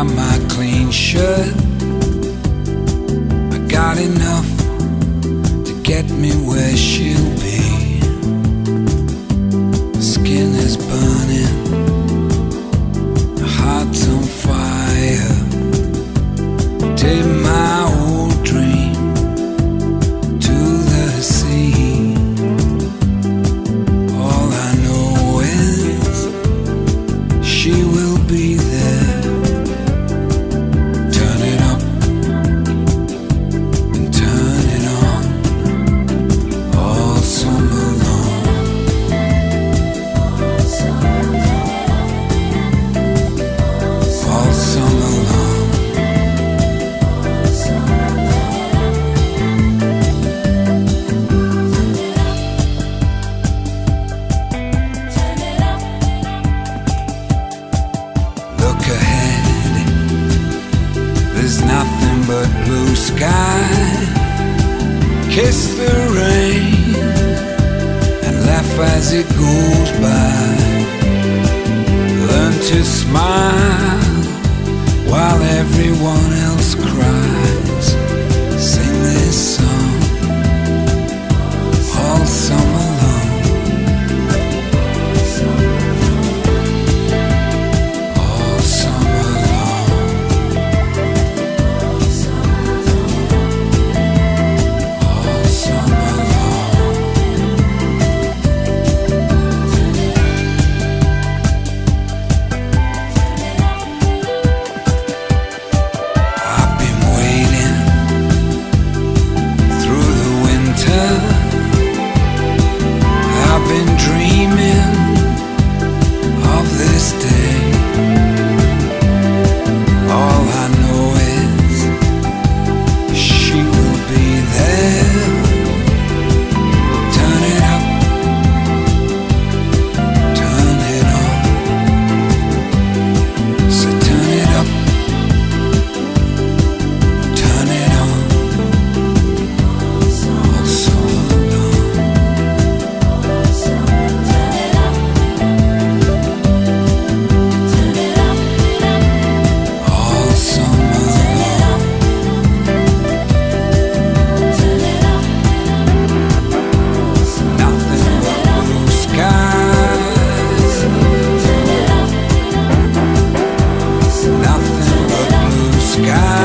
got my clean shirt. I got enough to get me where she'll be. Skin is burning, the heart's on fire. Take my old dream to the sea. All I know is she will be there. Turn it up and turn it on all summer long. All summer long. Look ahead, there's nothing but blue sky. Kiss the rain and laugh as it goes by. Learn to smile while everyone else cries. Sing this song all summer long. All summer long. All summer long. I've been waiting through the winter. I've been dreaming of this day. All I know is she will be there. Turn it up, turn it on. So turn it up, turn it on. All summer long. All summer long. Nothing but blue skies. Nothing but blue skies.